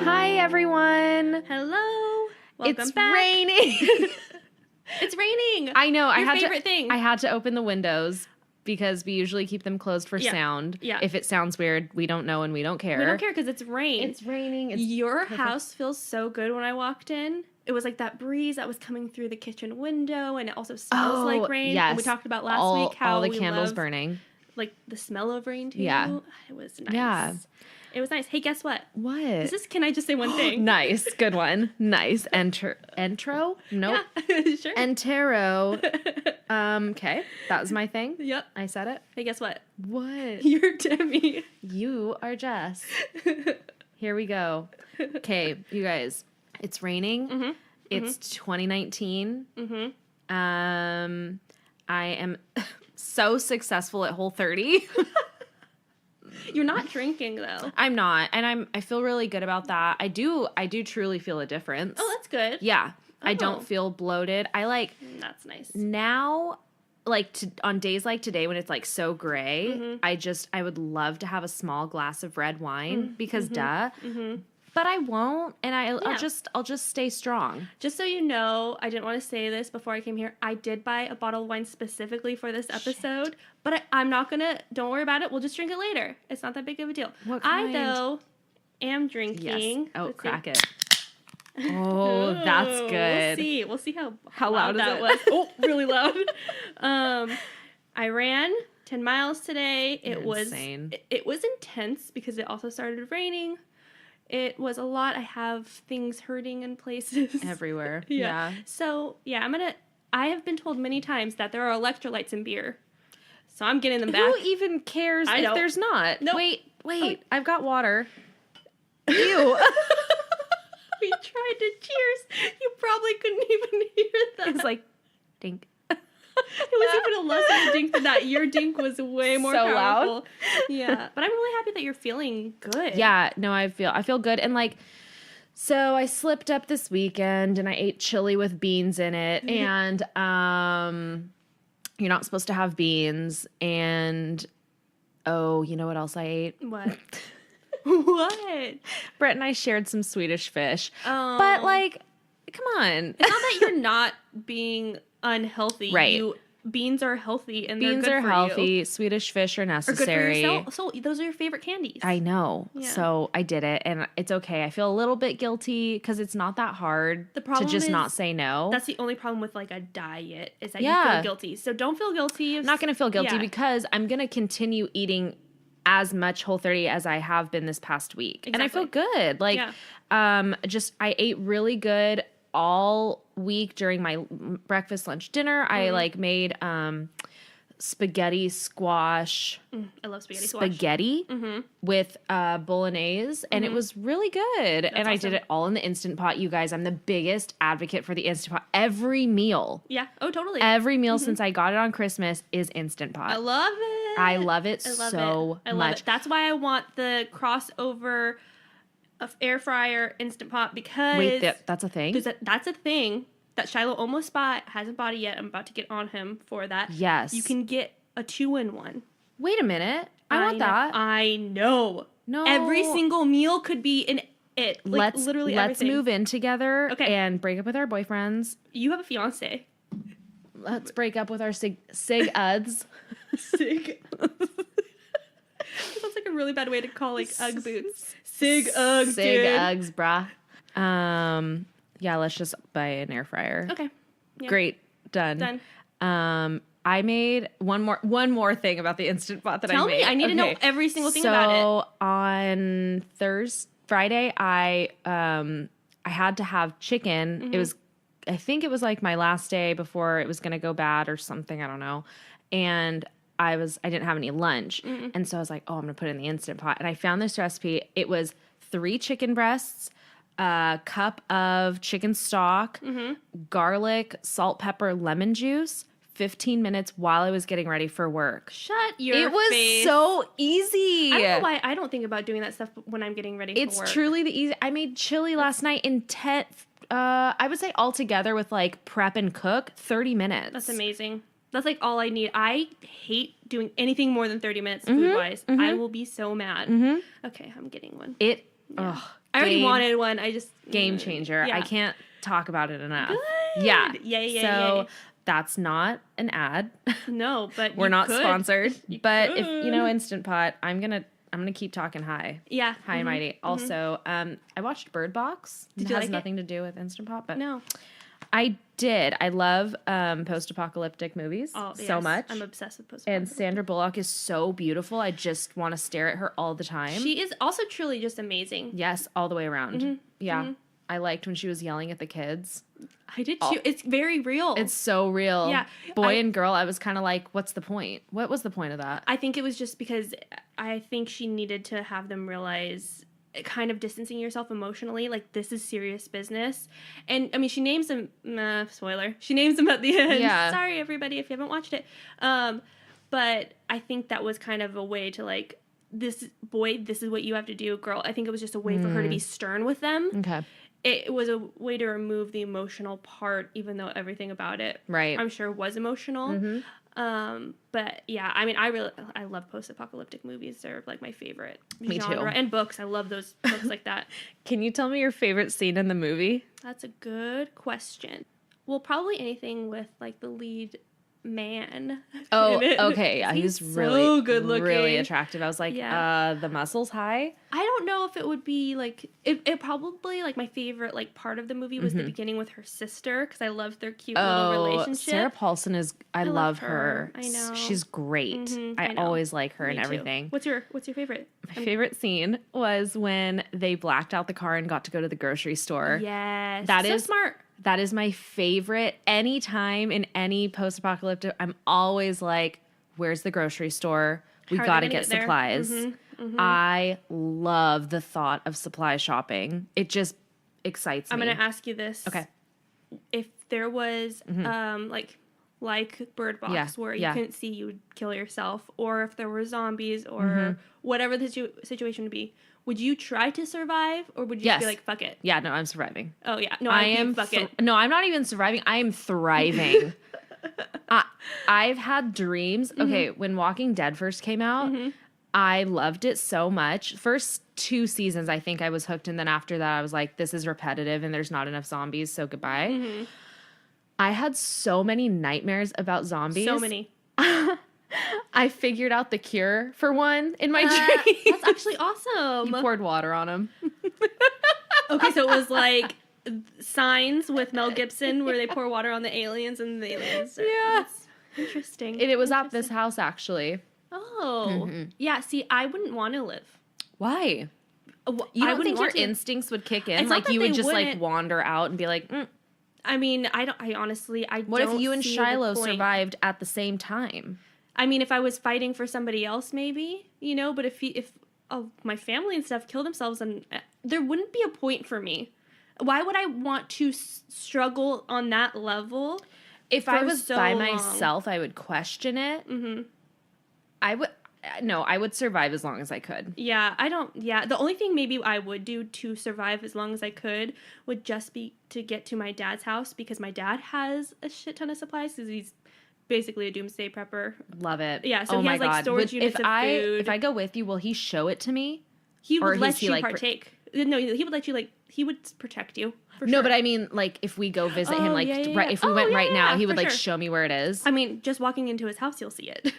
Hi, everyone. Hello. Welcome It's back. raining. It's raining. I know. Your favorite thing. I had to open the windows because we usually keep them closed for sound. Yeah. If it sounds weird, we don't know and we don't care. We don't care because it's rain. It's raining. It's Your perfect. house feels so good when I walked in. It was like that breeze that was coming through the kitchen window, and it also smells like rain. Yes. And we talked about last week how all the we candles love, burning. like the smell of rain too. Yeah. It was nice. Yeah. It was nice. Hey, guess what? What? Can I just say one thing? Nice. Good one. Nice. Intro? Nope. Yeah, sure. Entero. Okay. That was my thing. Yep. I said it. Hey, guess what? What? You're Demi. You are Jess. Here we go. Okay, you guys. It's raining. Mm-hmm. It's 2019. Mm-hmm. I am so successful at Whole30. You're not drinking though. I'm not, and I feel really good about that. I do truly feel a difference. Oh, that's good. Yeah. I Oh. don't feel bloated. I like That's nice. now, like on days like today when it's like so gray, Mm-hmm. I would love to have a small glass of red wine because duh. Mm-hmm. But I won't, and Yeah. I'll just stay strong. Just so you know, I didn't want to say this before I came here. I did buy a bottle of wine specifically for this episode, but I'm not gonna. Don't worry about it. We'll just drink it later. It's not that big of a deal. What I kind? though am drinking. Yes. Oh, Let's see. crack it. Oh, that's Ooh, good. We'll see how loud is that it? was. Oh, really loud. I ran 10 miles today. You're It was insane. It was intense because it also started raining. It was a lot. I have things hurting in places Everywhere. Yeah. So yeah, I have been told many times that there are electrolytes in beer, so I'm getting them back. Who even cares I if don't. there's not? Nope. Wait. I've got water. Ew. We tried to cheers. You probably couldn't even hear that. It's like, dink. It was even a less of a dink than that. Your dink was way more So powerful. loud. Yeah, but I'm really happy that you're feeling good. Yeah, no, I feel good. And like, so I slipped up this weekend and I ate chili with beans in it. And you're not supposed to have beans. And oh, you know what else I ate? What? What? Brett and I shared some Swedish fish. Oh. But like, come on. It's not that you're not being unhealthy. Right. Beans are healthy and Beans they're are good for healthy. you. Swedish fish are Or good for necessary. yourself. So those are your favorite candies. I know. Yeah. So I did it and it's okay. I feel a little bit guilty because it's not that hard The problem to just is not say no. That's the only problem with like a diet is that you Yeah. feel guilty. So don't feel guilty. I'm not going to feel guilty Yeah. because I'm going to continue eating as much Whole30 as I have been this past week. And I feel good. Like, Yeah. I ate really good all week during my breakfast, lunch, dinner. I like made spaghetti squash I love spaghetti squash. spaghetti with bolognese, and it was really good. And I did awesome. it all in the Instant Pot. You guys, I'm the biggest advocate for the Instant Pot. Every meal Yeah. Oh, totally. since I got it on Christmas is Instant Pot. I love it. I love it I love so it. I love much. it. That's why I want the crossover of air fryer Instant Pot because Wait, that's a thing? that's a thing that Shiloh almost bought, hasn't bought it yet. I'm about to get on him for that. Yes. You can get a 2-in-1. Wait a minute. I want know. that. I know. No. Every single meal could be in it. Like, literally let's everything. move in together Okay. and break up with our boyfriends. You have a fiance. Let's break up with our sig uds. Sig. Sounds like a really bad way to call like Ugg boots. Sig Uggs, Sig dude. Uggs, brah. Yeah, let's just buy an air fryer. Okay. Yeah. Great. Done. I made one more thing about the Instant Pot that Tell I made. me. I need to know Okay. every single thing about it. So on Friday, I had to have chicken. Mm-hmm. I think it was like my last day before it was gonna go bad or something. I don't know. And I didn't have any lunch, and so I was like, oh, I'm gonna put it in the Instant Pot. And I found this recipe. It was 3 chicken breasts, a cup of chicken stock, garlic, salt, pepper, lemon juice. 15 minutes while I was getting ready for work. Shut your It was face. so easy. I don't know why I don't think about doing that stuff when I'm getting ready It's for work. truly the easy. I made chili last night in 10, I would say altogether with like prep and cook, 30 minutes. That's amazing. That's like all I need. I hate doing anything more than 30 minutes food-wise. I will be so mad. Okay, I'm getting one. It Yeah. Ugh, I already wanted one. I just game changer. Yeah. I can't talk about it enough. Good. Yeah. Yay. So that's not an ad. No, but We're not could. sponsored. You But could. if you know Instant Pot, I'm gonna keep talking high. Yeah. High and mighty. Also, I watched Bird Box. Did it you has like it? nothing to do with Instant Pot, but No. I did. I love post-apocalyptic movies so yes. much. I'm obsessed with post. And Sandra Bullock is so beautiful. I just want to stare at her all the time. She is also truly just amazing. Yes, all the way around. Yeah. I liked when she was yelling at the kids. I did too. It's very real. It's so real. Yeah. Boy and girl, I was kind of like, what's the point? What was the point of that? I think it was just because I think she needed to have them realize kind of distancing yourself emotionally, like this is serious business. And I mean, she names them, spoiler, she names them at the end. Yeah. Sorry, everybody, if you haven't watched it. But I think that was kind of a way to like, this is what you have to do, girl. I think it was just a way for her to be stern with them. Okay. It was a way to remove the emotional part, even though everything about it, Right. I'm sure, was emotional. But yeah, I mean, I love post-apocalyptic movies. They're like my favorite genre. too. And books. I love those books like that. Can you tell me your favorite scene in the movie? That's a good question. Well, probably anything with like the lead man. Oh, in it. okay. Yeah, he's so really good looking. really attractive. I was like, Yeah. The muscles high. I don't know if it would be like it probably like my favorite like part of the movie was the beginning with her sister because I loved their cute little relationship. Sarah Paulson is. I love her. I know. She's great. I know. always like her and Me too. everything. What's your favorite? My favorite scene was when they blacked out the car and got to go to the grocery store. Yes, That so is smart. That is my favorite. Anytime in any post-apocalyptic, I'm always like, where's the grocery store? We How are got they to gonna get get there? supplies. I love the thought of supply shopping. It just excites I'm me. gonna ask you this. Okay. If there was like Bird Box Yeah, where you yeah. couldn't see, you would kill yourself, or if there were zombies or whatever the situation would be, would you try to survive or would you just be Yes. like fuck it? Yeah, no, I'm surviving. Oh yeah, no, I I'd be am. fuck it. No, I'm not even surviving. I am thriving. I've had dreams. Okay, when Walking Dead first came out, I loved it so much. First 2 seasons, I think I was hooked, and then after that, I was like, this is repetitive, and there's not enough zombies, so goodbye. I had so many nightmares about zombies. So many. I figured out the cure for one in my dreams. That's actually awesome. You poured water on them. Okay, so it was like Signs with Mel Gibson where they pour water on the aliens and the aliens. Yeah. That's interesting. It was at this house, actually. Oh. Yeah, see, I wouldn't want to live. Why? You I don't wouldn't think your want to. instincts would kick in? It's not Like that you would they just like wouldn't. wander out and be like, I mean, I honestly, I what don't if you and see the Shiloh point. survived at the same time? I mean, if I was fighting for somebody else, maybe, but if my family and stuff kill themselves, and there wouldn't be a point for me. Why would I want to struggle on that level? If I for was so by long? myself, I would question it. I would survive as long as I could. Yeah, the only thing maybe I would do to survive as long as I could would just be to get to my dad's house because my dad has a shit ton of supplies because he's basically a doomsday prepper. Love it. Yeah, so oh he my has like God. storage units of food. If I go with you, will he show it to me? He or would let is he, you like, partake. No, he would let you he would protect you. For No, sure. but I mean, like, if we go visit him, Oh, like, yeah, yeah, right, yeah. if we went right now, he would, for like, sure. show me where it is. I mean, just walking into his house, you'll see it.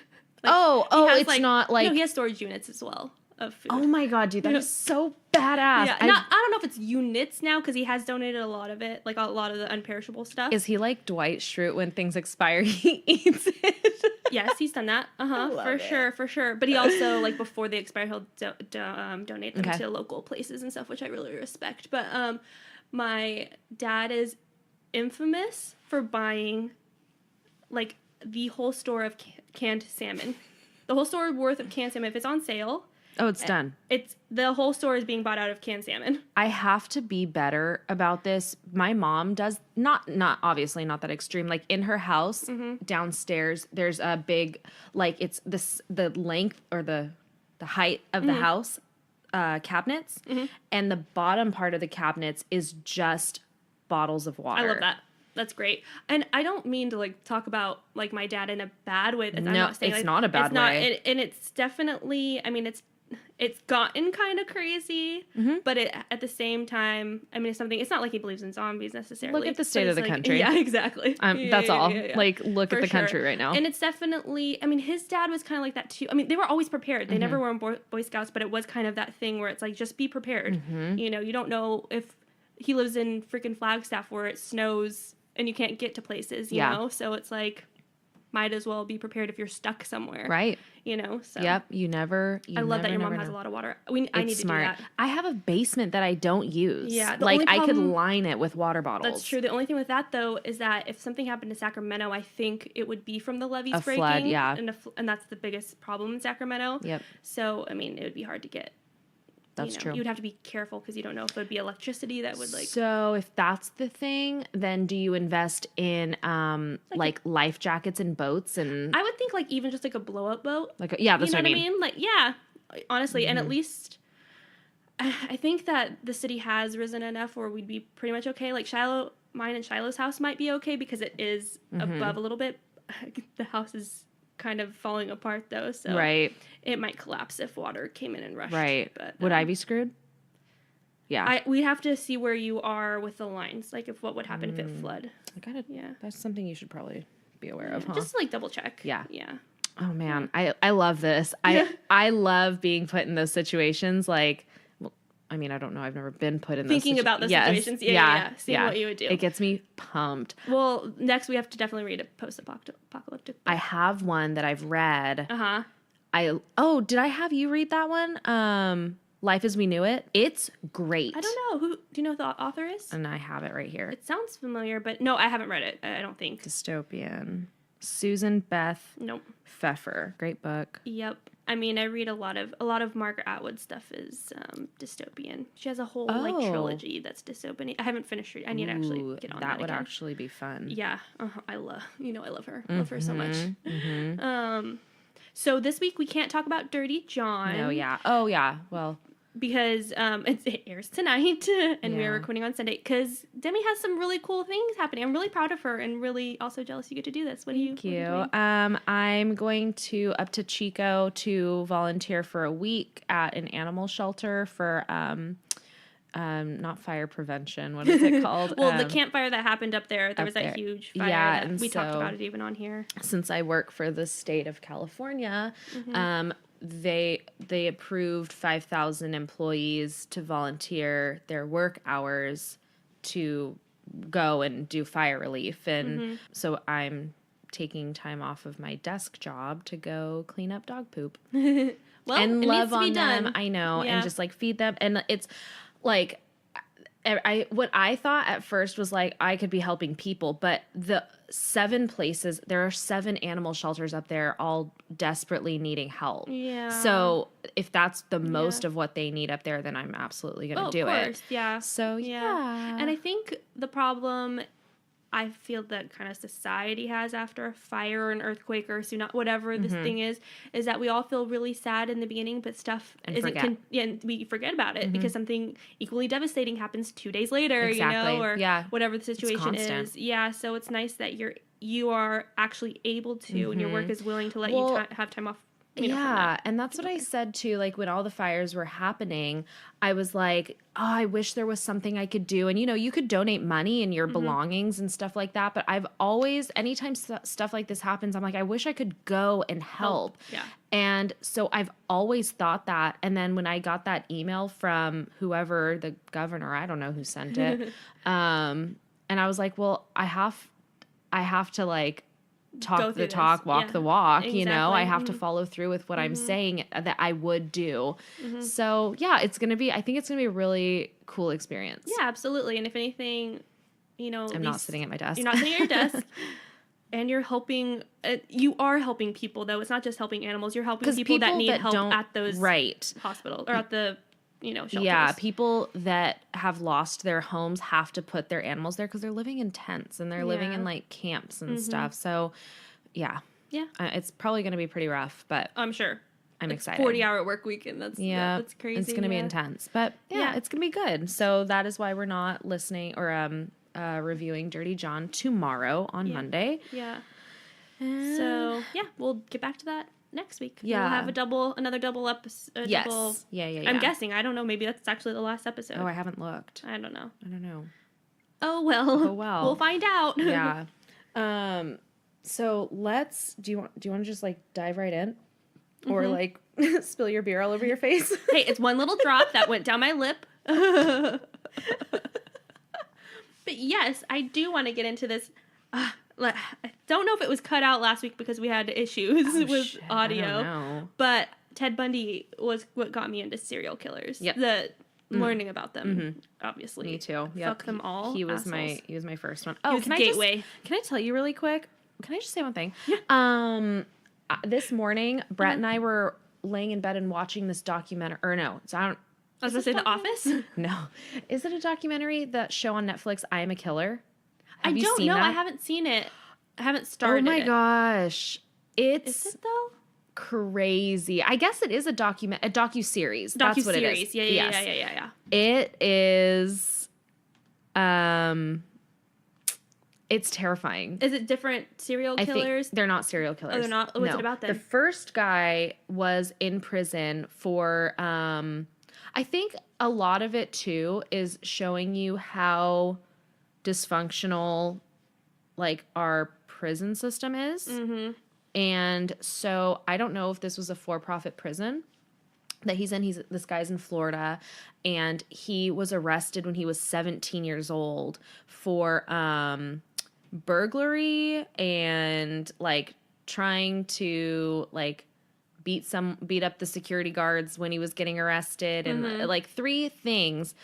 It's has, not, like... No, he has storage units as well of food. Oh, my God, dude, that is so badass. Yeah, I don't know if it's units now because he has donated a lot of it, like a lot of the unperishable stuff. Is he like Dwight Schrute when things expire, he eats it? Yes, he's done that. love For it. sure, for sure. But he also, like, before they expire, he'll donate them Okay. to local places and stuff, which I really respect. But my dad is infamous for buying, like, the whole store of canned salmon. The whole store worth of canned salmon. If it's on sale, Oh, it's done. the whole store is being bought out of canned salmon. I have to be better about this. My mom does not obviously not that extreme. Like in her house downstairs, there's a big like it's the length or the height of the house cabinets, and the bottom part of the cabinets is just bottles of water. I love that. That's great. And I don't mean to like talk about like my dad in a bad way. I'm No, not saying, it's like, not a bad it's not, way. and it's definitely. I mean, it's it's gotten kind of crazy, but at the same time, I mean, it's not like he believes in zombies necessarily. Look at the state of the country. Yeah, exactly. That's all. Yeah. Like, look at the country right now. And it's definitely, I mean, his dad was kind of like that too. I mean, they were always prepared. They never were in Boy Scouts, but it was kind of that thing where it's like, just be prepared. You know, you don't know if he lives in freaking Flagstaff where it snows and you can't get to places, you know? So it's like, might as well be prepared if you're stuck somewhere. Right. You know, so. Yep. I love that your mom has a lot of water. I need to do that. I have a basement that I don't use. Yeah. Like, I could line it with water bottles. That's true. The only thing with that, though, is that if something happened to Sacramento, I think it would be from the levees breaking. Flood, yeah. And that's the biggest problem in Sacramento. Yep. So, I mean, it would be hard to get. That's true. You would have to be careful because you don't know if it would be electricity that would like. So if that's the thing, then do you invest in like life jackets and boats and? I would think like even just like a blow up boat. That's what I mean. Like honestly, and at least I think that the city has risen enough where we'd be pretty much okay. Like mine and Shiloh's house might be okay because it is above a little bit. The house is kind of falling apart though, so it might collapse if water came in and rushed. Right. But would I be screwed? Yeah. We'd have to see where you are with the lines, like what would happen if it flood. That's something you should probably be aware of, huh? Just like double check. Yeah. Yeah. Oh man, I love this. I love being put in those situations. Like, I mean, I don't know. I've never been put in thinking about those situations. Yeah. Seeing what you would do. It gets me pumped. Well, next we have to definitely read a post-apocalyptic book. I have one that I've read. Did I have you read that one? Life as We Knew It. It's great. I don't know. Do you know who the author is? And I have it right here. It sounds familiar, but no, I haven't read it. I don't think. Dystopian. Susan Beth Pfeffer. Great book. Yep. I mean, I read a lot of Margaret Atwood stuff is dystopian. She has a whole like trilogy that's dystopian. I haven't finished reading. I need to actually get on that. That would actually be fun. Yeah. I love her. Love her so much. So this week we can't talk about Dirty John. Oh yeah. Oh yeah. Well, because it airs tonight and we are recording on Sunday because Demi has some really cool things happening. I'm really proud of her and really also jealous you get to do this. Thank you. I'm going up to Chico to volunteer for a week at an animal shelter for not fire prevention. What is it called? Well, the campfire that happened up there was that huge fire that we talked about it even on here. Since I work for the state of California, they approved 5,000 employees to volunteer their work hours to go and do fire relief. And so I'm taking time off of my desk job to go clean up dog poop. Well, and it love needs to be on them. done. I know. Yeah. And just like feed them. And it's like, what I thought at first was like I could be helping people, but there are 7 animal shelters up there all desperately needing help. Yeah. So if that's the most of what they need up there, then I'm absolutely going to do it. Yeah. So yeah. And I think the problem I feel that kind of society has after a fire or an earthquake or tsunami, whatever this thing is that we all feel really sad in the beginning, but stuff and we forget about it because something equally devastating happens 2 days later, you know, or whatever the situation is. Yeah. So it's nice that you are actually able to, and your work is willing to let you have time off. And that's what I said too. Like when all the fires were happening, I was like, oh, I wish there was something I could do. And you could donate money and your belongings and stuff like that. But I've always, anytime stuff like this happens, I'm like, I wish I could go and help. Yeah. And so I've always thought that. And then when I got that email from whoever, the governor, I don't know who sent it. And I was like, well, I have to like, talk the talk, walk the walk, exactly. I have to follow through with what I'm saying that I would do. So yeah, I think it's going to be a really cool experience. Yeah, absolutely. And if anything, I'm not sitting at my desk. You're not sitting at your desk and you're helping, you are helping people though. It's not just helping animals. You're helping people that need help at those hospitals or at the shelters. Yeah, people that have lost their homes have to put their animals there because they're living in tents and they're living in like camps and stuff. So, yeah, it's probably going to be pretty rough, but I'm sure. I'm excited. 40-hour work weekend. That's crazy. It's going to be intense, but it's going to be good. So that is why we're not listening or reviewing Dirty John tomorrow on Monday. Yeah. So we'll get back to that next week. Yeah. We'll have another double episode. Yes. Yeah. I'm guessing. I don't know. Maybe that's actually the last episode. Oh, I haven't looked. I don't know. Oh, well. Oh, well. We'll find out. Yeah. So do you want to just like dive right in? Or like spill your beer all over your face? Hey, it's one little drop that went down my lip. But yes, I do want to get into this. I don't know if it was cut out last week because we had issues with audio. I don't know. But Ted Bundy was what got me into serial killers. Yep. Learning about them, obviously. Me too. Yep. Fuck them all. He was assholes. my first one. He was the gateway. Can I tell you really quick? Can I just say one thing? Yeah. This morning, Brett and I were laying in bed and watching this documentary. Or no, I was going to say The Office? No. Is it a documentary, that show on Netflix, I Am a Killer? I don't know. I haven't seen it. I haven't started it. Oh my gosh. Is it though? Crazy. I guess it is a docu-series. That's what it is. Yeah. It is it's terrifying. Is it different serial killers? They're not serial killers. Oh, they're not? What's it about then? The first guy was in prison for I think a lot of it too is showing you how dysfunctional like our prison system is. Mm-hmm. And so I don't know if this was a for-profit prison that he's in. This guy's in Florida, and he was arrested when he was 17 years old for burglary and like trying to like beat up the security guards when he was getting arrested, and like 3 things.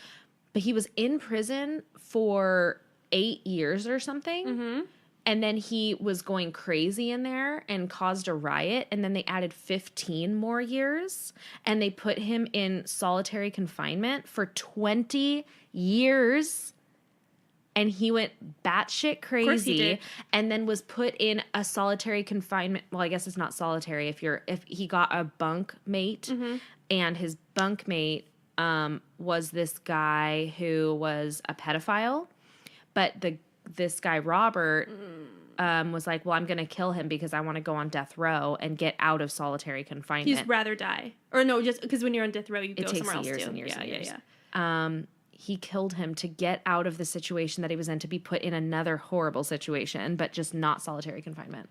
But he was in prison for 8 years or something. Mm-hmm. And then he was going crazy in there and caused a riot. And then they added 15 more years. And they put him in solitary confinement for 20 years. And he went batshit crazy. Of course he did. And then was put in a solitary confinement. Well, I guess it's not solitary if he got a bunk mate. Mm-hmm. And his bunk mate was this guy who was a pedophile. But this guy, Robert, was like, well, I'm going to kill him because I want to go on death row and get out of solitary confinement. He'd rather die. Or no, just because when you're on death row, you go somewhere else too. It takes years and years. Yeah. He killed him to get out of the situation that he was in, to be put in another horrible situation, but just not solitary confinement.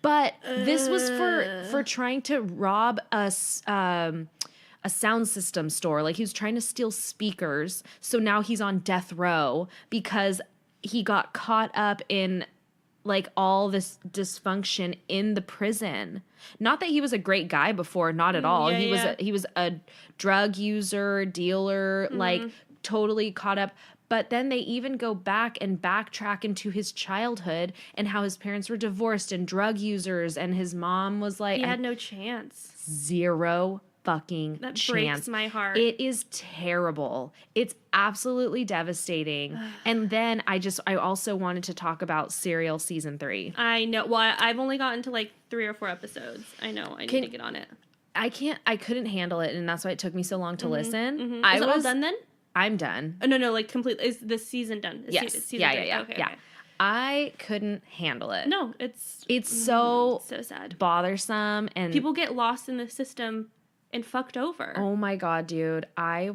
But this was for trying to rob a sound system store. Like, he was trying to steal speakers. So now he's on death row because he got caught up in like all this dysfunction in the prison. Not that he was a great guy before, not at all. He was a drug user, dealer, like totally caught up. But then they even go back and backtrack into his childhood and how his parents were divorced and drug users, and his mom was like, he had no chance. Zero fucking that chance. Breaks my heart. It is terrible. It's absolutely devastating. And then I also wanted to talk about Serial season 3. I know. Well, I've only gotten to like 3 or 4 episodes. I know. I need to get on it. I couldn't handle it, and that's why it took me so long to listen. Mm-hmm. Is it all done then? I'm done. Oh, no, like completely. Is this season done? Yes. Season Yeah. Okay, Yeah. Okay. I couldn't handle it. No, it's so sad. Bothersome, and people get lost in the system and fucked over. Oh my God, dude. I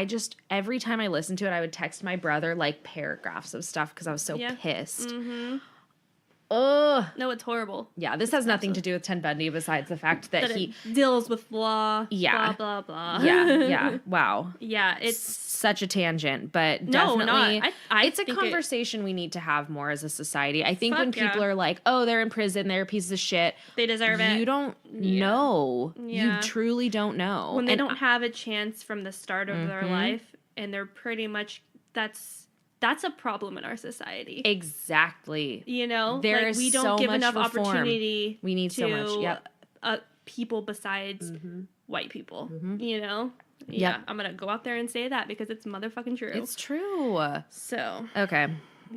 just, every time I listened to it, I would text my brother like paragraphs of stuff because I was so pissed. Mm-hmm. Ugh. No, it's horrible. Yeah, this has nothing to do with Ted Bundy besides the fact that he deals with blah, blah, blah. Yeah. Wow. Yeah, it's such a tangent, but no, definitely not. it's a conversation we need to have more as a society. I think when people are like, oh, they're in prison, they're pieces of shit. They deserve it. You don't know. Yeah. You truly don't know. When they don't have a chance from the start of their life, and they're pretty much, that's a problem in our society. Exactly. You know, there is we don't give enough reform. Opportunity. We need so much. Yep. People besides white people. Mm-hmm. You know. Yeah. Yep. I'm gonna go out there and say that because it's motherfucking true. It's true. So. Okay.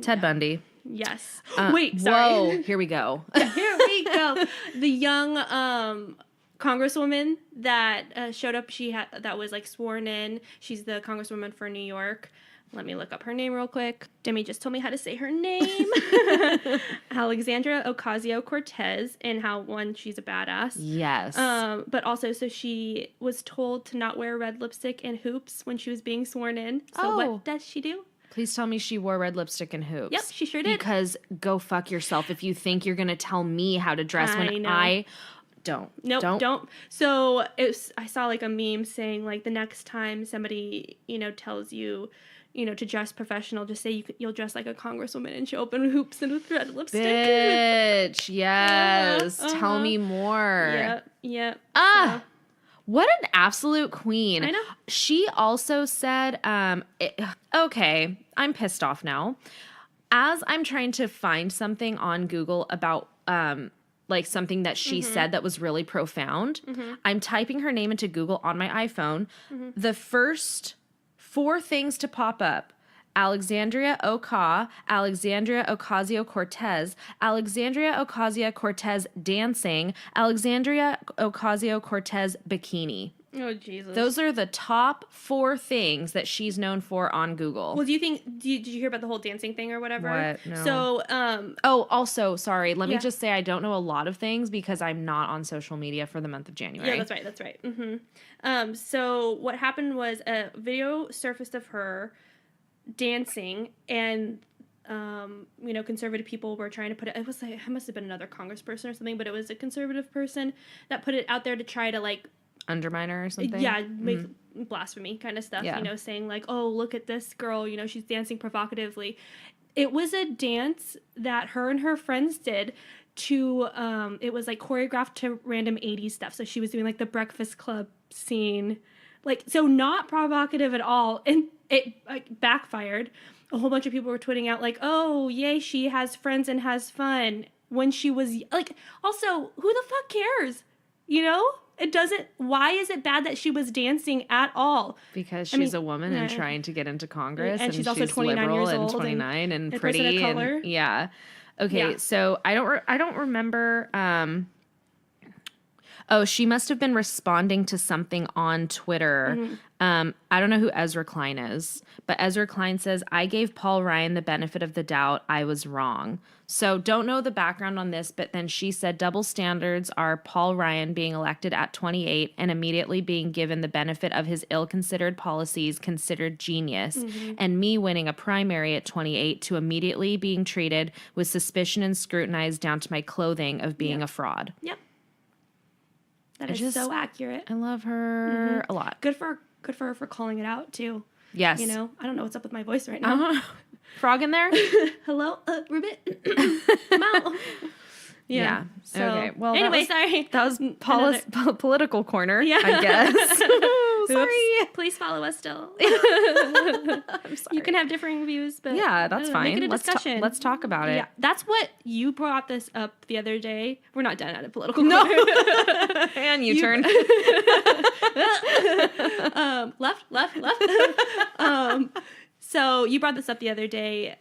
Ted Bundy. Yes. Wait. Sorry. Whoa. Here we go. Here we go. The young congresswoman that showed up. That was like sworn in. She's the congresswoman for New York. Let me look up her name real quick. Demi just told me how to say her name. Alexandria Ocasio-Cortez, and how, one, she's a badass. Yes. But also, so she was told to not wear red lipstick and hoops when she was being sworn in. So what does she do? Please tell me she wore red lipstick and hoops. Yep, she sure did. Because go fuck yourself if you think you're going to tell me how to dress when I don't. Nope, don't. So I saw like a meme saying like the next time somebody, tells you, to dress professional, just say you'll dress like a congresswoman and show up in hoops and with red lipstick. Bitch, yes. Tell me more. Yep. What an absolute queen. I know. She also said, okay, I'm pissed off now. As I'm trying to find something on Google about like something that she said that was really profound, I'm typing her name into Google on my iPhone. The first 4 things to pop up: Alexandria Ocasio-Cortez, Alexandria Ocasio-Cortez dancing, Alexandria Ocasio-Cortez bikini. Oh, Jesus. Those are the top 4 things that she's known for on Google. Well, did you hear about the whole dancing thing or whatever? What? No. So, also, sorry. Let me just say I don't know a lot of things because I'm not on social media for the month of January. Yeah, that's right. So what happened was a video surfaced of her dancing, and conservative people were trying to put it was like, it must have been another congressperson or something, but it was a conservative person that put it out there to try to like undermine her or something. Make blasphemy kind of stuff, saying like, oh, look at this girl, she's dancing provocatively. It was a dance that her and her friends did to it was like choreographed to random 80s stuff. So she was doing like the Breakfast Club scene, like, so not provocative at all, and it like backfired. A whole bunch of people were tweeting out like, oh yay, she has friends and has fun, when she was like, also, who the fuck cares? It doesn't. Why is it bad that she was dancing at all? Because she's a woman and trying to get into Congress, and she's also 29 years old, and 29 and pretty, person of color. Yeah. Okay, so I don't remember. She must have been responding to something on Twitter. I don't know who Ezra Klein is, but Ezra Klein says, I gave Paul Ryan the benefit of the doubt. I was wrong. So don't know the background on this, but then she said double standards are Paul Ryan being elected at 28 and immediately being given the benefit of his ill-considered policies considered genius, and me winning a primary at 28 to immediately being treated with suspicion and scrutinized down to my clothing of being a fraud. Yep. That is so accurate. I love her a lot. Good for her for calling it out too. Yes. I don't know what's up with my voice right now. Frog in there? Hello, Ribbit. Come out. Yeah. So, okay. Well, anyway, sorry. That was political corner, I guess. Sorry. Please follow us still. I'm sorry. You can have differing views, but that's fine. Make it a discussion. Let's talk about it. Yeah, that's what you brought this up the other day. We're not done at a political corner. No. And you turn. Left. So you brought this up the other day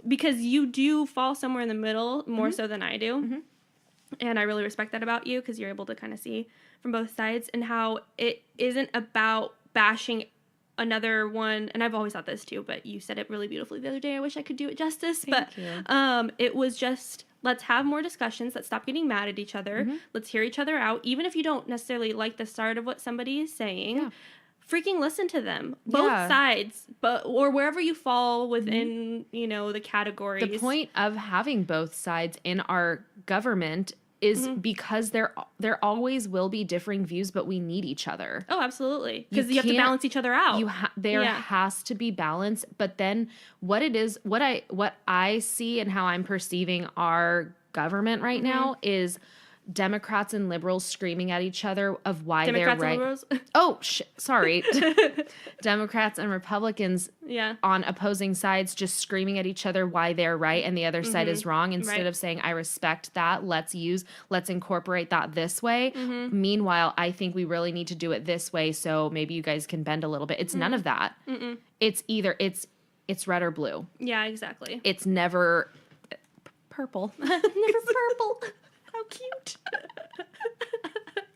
because you do fall somewhere in the middle more so than I do. And I really respect that about you because you're able to kind of see from both sides, and how it isn't about bashing another one. And I've always thought this too, but you said it really beautifully the other day. I wish I could do it justice. Thank you. It was just, let's have more discussions. Let's stop getting mad at each other. Let's hear each other out. Even if you don't necessarily like the start of what somebody is saying, freaking listen to them. Both sides, or wherever you fall within, the categories. The point of having both sides in our government is because there always will be differing views, but we need each other. Oh, absolutely. Because you have to balance each other out. There has to be balance. But then what I see and how I'm perceiving our government right now is Democrats and liberals screaming at each other of why Democrats they're right. And liberals? Oh, sorry. Democrats and Republicans on opposing sides just screaming at each other why they're right and the other side is wrong, instead of saying, I respect that. Let's incorporate that this way. Meanwhile, I think we really need to do it this way, so maybe you guys can bend a little bit. It's none of that. It's either it's red or blue. Yeah, exactly. It's never purple. Never purple. How cute.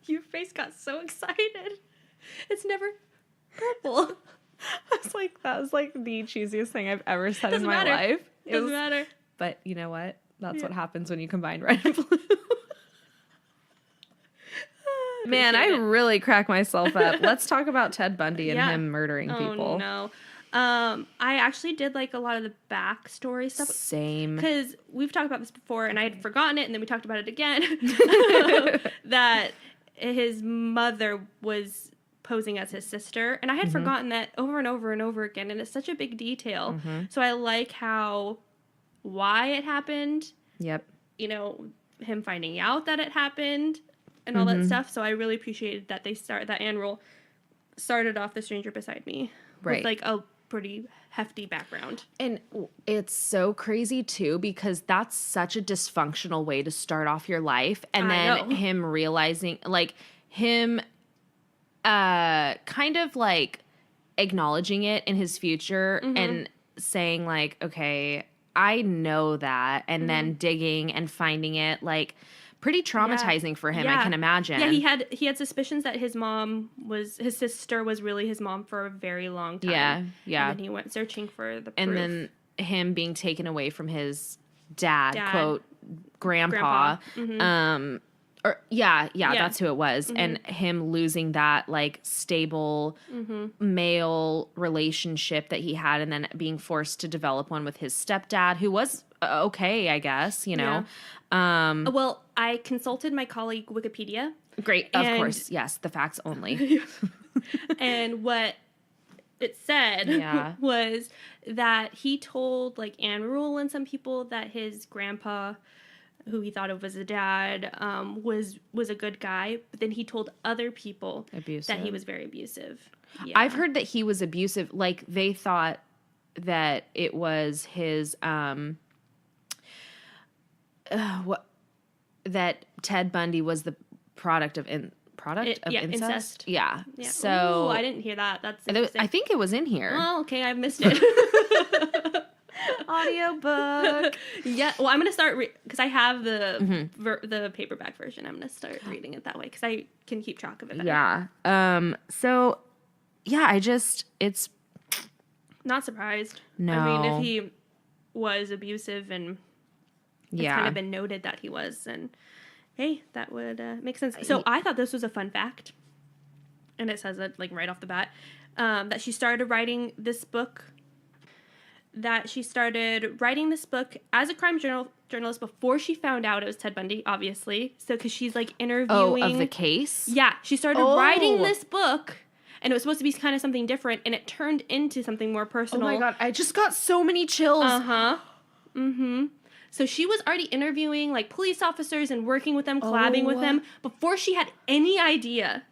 Your face got so excited. It's never purple. That was like the cheesiest thing I've ever said in my matter. life. Doesn't matter. But you know what? That's what happens when you combine red and blue. Man, I really crack myself up. Let's talk about Ted Bundy and him murdering people. Oh, no. I actually did like a lot of the backstory stuff. Same. Because we've talked about this before, and I had forgotten it, and then we talked about it again. That his mother was posing as his sister. And I had forgotten that over and over and over again, and it's such a big detail. So I like why it happened. Yep. You know, him finding out that it happened and all that stuff. So I really appreciated that that Anne Rule started off The Stranger Beside Me with like a pretty hefty background. And it's so crazy too, because that's such a dysfunctional way to start off your life. And then him realizing, like him kind of like acknowledging it in his future and saying like, okay, I know that. And then digging and finding it, like, pretty traumatizing for him, I can imagine. Yeah, he had suspicions that his sister was really his mom for a very long time. Yeah. And then he went searching for the proof. And then him being taken away from his dad. Quote, grandpa. That's who it was. And him losing that like stable male relationship that he had, and then being forced to develop one with his stepdad, who was okay, I guess, you know. Well, I consulted my colleague Wikipedia. Great, of course, yes, the facts only. And what it said was that he told like Anne Rule and some people that his grandpa, who he thought of as a dad, was a good guy, but then he told other people that he was very abusive. Yeah. I've heard that he was abusive. Like they thought that it was his that Ted Bundy was the product of incest. Yeah. So I didn't hear that. That's interesting. I think it was in here. Oh, okay, I missed it. Audiobook. Yeah. Well, I'm gonna start because I have the paperback version. I'm gonna start reading it that way because I can keep track of it better. Yeah. So yeah, it's not surprised. No. I mean, if he was abusive and it's kind of been noted that he was, and hey, that would make sense. So I thought this was a fun fact, and it says it like right off the bat that she started writing this book. That she started writing this book as a crime journalist before she found out it was Ted Bundy, obviously. So because she's like interviewing of the case. Yeah, she started writing this book. And it was supposed to be kind of something different, and it turned into something more personal. Oh my God, I just got so many chills. So she was already interviewing like police officers and working with them, collabing with them before she had any idea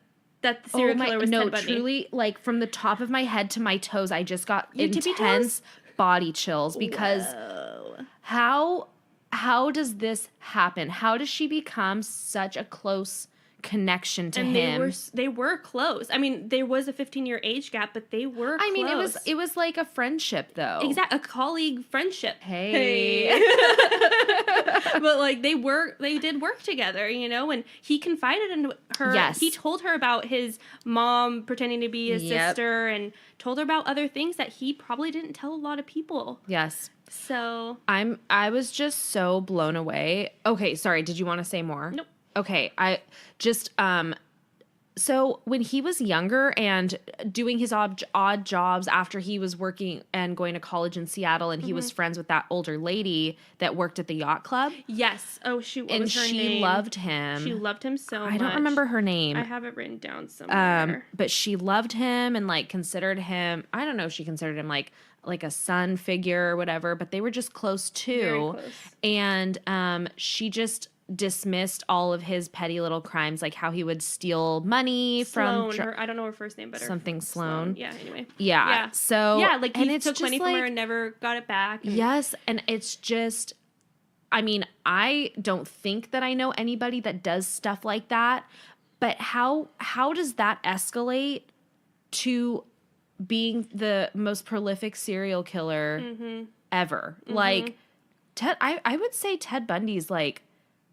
that the serial killer was Ted Bundy. Truly, like from the top of my head to my toes, I just got intense body chills because how does this happen? How does she become such a close connection to him? They were close. I mean, there was a 15-year age gap, but they were close. I mean, it was like a friendship though. Exactly, a colleague friendship. Hey. But like they did work together, you know, and he confided in her. Yes. He told her about his mom pretending to be his sister and told her about other things that he probably didn't tell a lot of people. Yes. So I was just so blown away. Okay, sorry, did you want to say more? Nope. Okay, I just so when he was younger and doing his odd jobs after he was working and going to college in Seattle, and he was friends with that older lady that worked at the yacht club. Yes. Oh shoot, what was her name? And she loved him. She loved him so much. I don't remember her name. I have it written down somewhere. But she loved him and like considered him, I don't know if she considered him like a son figure or whatever, but they were just close too. Very close. And she just dismissed all of his petty little crimes, like how he would steal money Sloan, from I don't know her first name, but something Sloan. Yeah. Anyway. Yeah. So like he took money from her and never got it back. And yes, and it's just, I mean, I don't think that I know anybody that does stuff like that, but how does that escalate to being the most prolific serial killer ever? Like Ted, I would say Ted Bundy's like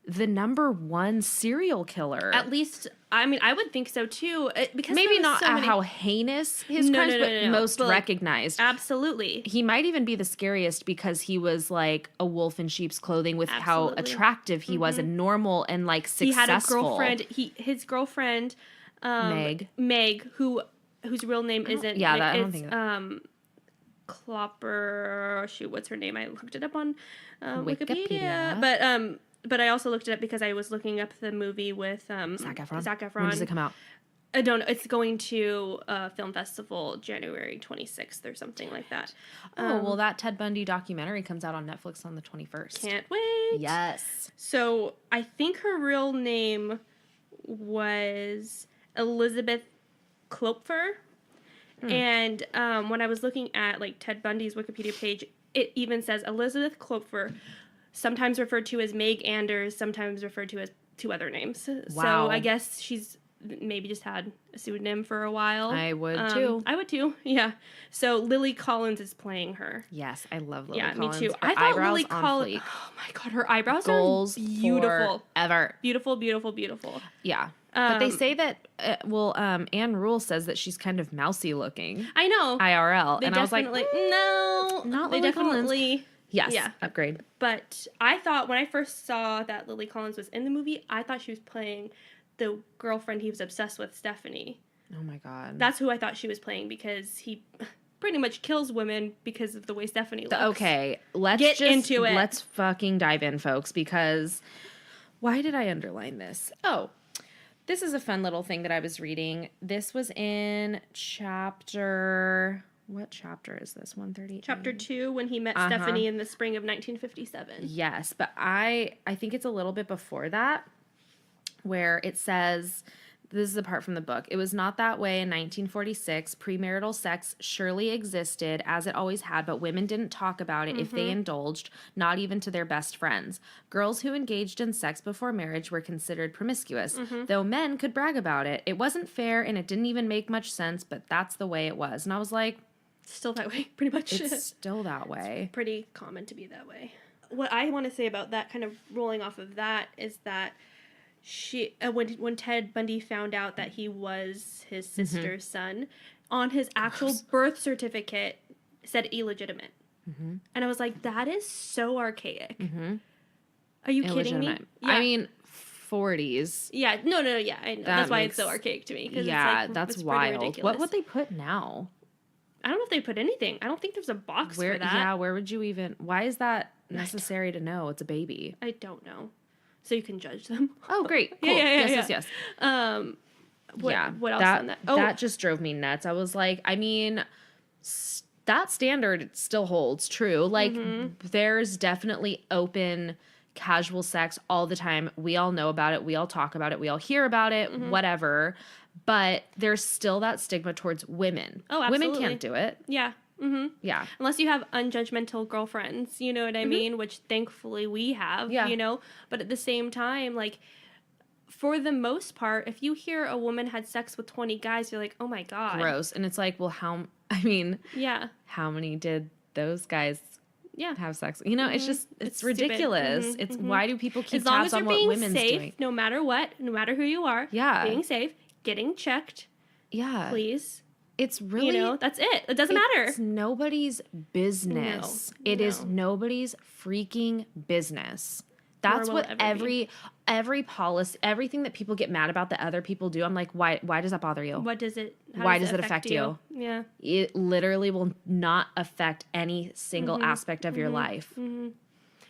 the #1 serial killer. At least, I mean, I would think so too. Because Maybe there was not so many... how heinous his No, crimes, no, no, but no, no. most But, like, recognized. Absolutely. He might even be the scariest because he was like a wolf in sheep's clothing with how Absolutely. attractive he was and normal and like successful. He had a girlfriend. His girlfriend, Meg, whose real name isn't. Yeah, I don't it's, think that. Klopper. Shoot, what's her name? I looked it up on Wikipedia. But I also looked it up because I was looking up the movie with Zac Efron. Zac Efron. When does it come out? I don't know. It's going to film festival January 26th or something like that. Well, that Ted Bundy documentary comes out on Netflix on the 21st. Can't wait. Yes. So I think her real name was Elizabeth Klopfer. And when I was looking at like Ted Bundy's Wikipedia page, it even says Elizabeth Klopfer, sometimes referred to as Meg Anders, sometimes referred to as 2 other names. Wow. So I guess she's maybe just had a pseudonym for a while. I would too. I would too. Yeah. So Lily Collins is playing her. Yes, I love Lily Collins. Yeah, me too. Her I thought eyebrows Lily on Collins. fleek. Oh my god, her eyebrows Goals are beautiful. forever. Beautiful, beautiful, beautiful. Yeah. But they say that, Anne Rule says that she's kind of mousy looking. I know. IRL. They and I was like, no. not They Lily definitely. Collins. Yes. Yeah. Upgrade. But I thought when I first saw that Lily Collins was in the movie, I thought she was playing the girlfriend he was obsessed with, Stephanie. Oh my God. That's who I thought she was playing because he pretty much kills women because of the way Stephanie looks. Okay. Let's get into it. Let's fucking dive in, folks, because why did I underline this? Oh, this is a fun little thing that I was reading. This was in chapter... What chapter is this? 138? Chapter 2, when he met Stephanie in the spring of 1957. Yes, but I think it's a little bit before that, where it says, this is the part from the book, it was not that way in 1946. Premarital sex surely existed, as it always had, but women didn't talk about it if they indulged, not even to their best friends. Girls who engaged in sex before marriage were considered promiscuous, though men could brag about it. It wasn't fair, and it didn't even make much sense, but that's the way it was. And I was like... Still that way, pretty much. It's still that way. It's pretty common to be that way. What I want to say about that, kind of rolling off of that, is that she when Ted Bundy found out that he was his sister's son, on his actual birth certificate said illegitimate. And I was like, that is so archaic. Are you kidding me? Yeah. I mean, 40s. Yeah, no, yeah. I know. That's why it's so archaic to me. Yeah, it's like, that's it's wild. ridiculous. What would they put now? I don't know if they put anything. I don't think there's a box for that. Yeah, where would you even... Why is that necessary to know? It's a baby. I don't know. So you can judge them. Oh, great. Cool. Yeah. Yes. What else on that? Oh. That just drove me nuts. I was like, I mean, that standard still holds true. Like, there's definitely open, casual sex all the time. We all know about it. We all talk about it. We all hear about it, whatever. But there's still that stigma towards women. Oh, absolutely. Women can't do it. Yeah. Yeah. Unless you have unjudgmental girlfriends, you know what I mean? Which thankfully we have, you know? But at the same time, like, for the most part, if you hear a woman had sex with 20 guys, you're like, oh my God. Gross. And it's like, well, how many did those guys have sex? You know, it's just, it's ridiculous. It's why do people keep tabs on what women's safe, doing? No matter what, no matter who you are, being safe, getting checked. Yeah. Please. It's really... You know, that's it. It doesn't matter. It's nobody's business. It is nobody's freaking business. That's what every policy, everything that people get mad about that other people do, I'm like, why does that bother you? What does it... Why does it affect you? Yeah. It literally will not affect any single aspect of your life.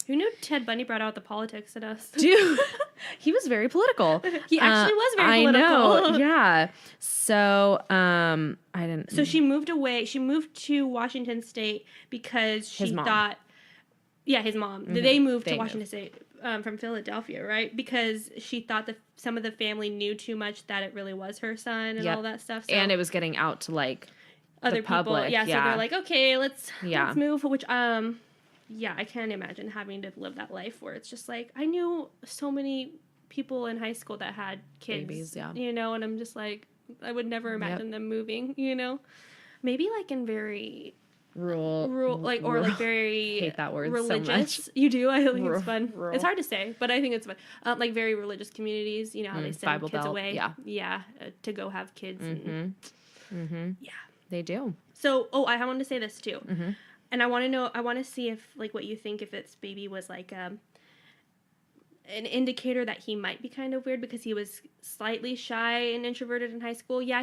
Who knew Ted Bundy brought out the politics in us? Dude, he was very political. He actually was very political. I know, yeah. So, I didn't... So she moved away. She moved to Washington State because she thought... Yeah, his mom. They moved to Washington State from Philadelphia, right? Because she thought that some of the family knew too much that it really was her son and all that stuff. So and it was getting out to, like, other the public. People. Yeah, so they're like, okay, let's move. Which, yeah, I can't imagine having to live that life where it's just like, I knew so many people in high school that had kids, babies, you know, and I'm just like, I would never imagine them moving, you know? Maybe like in very rule, like, or like very hate that word religious. so much. You do? I think it's fun. Rural. It's hard to say, but I think it's fun. Like very religious communities, you know how they send Bible kids Belt, away, yeah. To go have kids. And, yeah, They do. So, I wanted to say this too, and I want to see if like what you think if this baby was like an indicator that he might be kind of weird because he was slightly shy and introverted in high school. Yeah,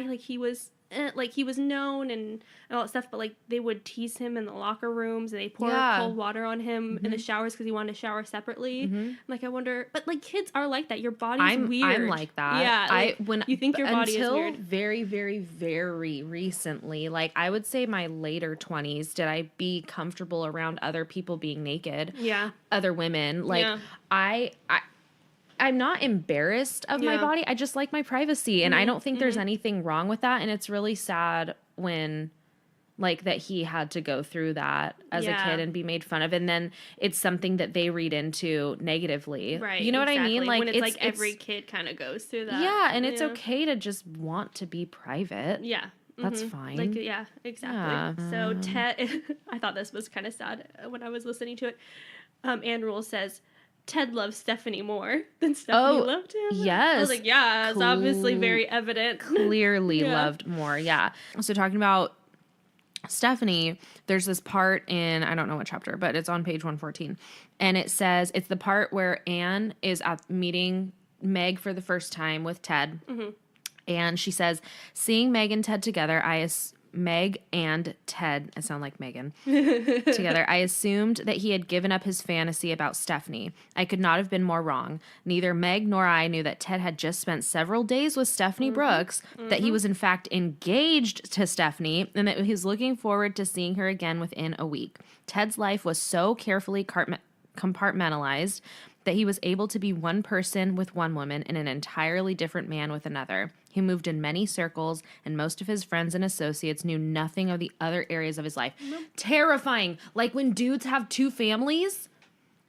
like he was known and all that stuff, but like they would tease him in the locker rooms and they pour cold water on him in the showers because he wanted to shower separately. Like I wonder, but like kids are like that. Your body's weird. I'm like that. Yeah, like, when you think your body is weird. Until very, very, very recently, like I would say my later 20s, did I be comfortable around other people being naked? Yeah, other women. Like I'm not embarrassed of my body. I just like my privacy. And I don't think there's anything wrong with that. And it's really sad when, like, that he had to go through that as a kid and be made fun of. And then it's something that they read into negatively. Right. You know what I mean? Like, when it's like every kid kind of goes through that. Yeah. And it's okay to just want to be private. Yeah. That's fine. Like, yeah, exactly. So Ted, I thought this was kind of sad when I was listening to it. Anne Rule says, Ted loves Stephanie more than Stephanie loved him. Yes. I was like, yeah, it's obviously very evident. Clearly loved more, yeah. So talking about Stephanie, there's this part in, I don't know what chapter, but it's on page 114. And it says, it's the part where Anne is at meeting Meg for the first time with Ted. And she says, seeing Meg and Ted together, Meg and Ted, I sound like Megan, together, I assumed that he had given up his fantasy about Stephanie. I could not have been more wrong. Neither Meg nor I knew that Ted had just spent several days with Stephanie Brooks, that he was in fact engaged to Stephanie, and that he was looking forward to seeing her again within a week. Ted's life was so carefully compartmentalized that he was able to be one person with one woman and an entirely different man with another. He moved in many circles, and most of his friends and associates knew nothing of the other areas of his life. Terrifying. Like when dudes have two families.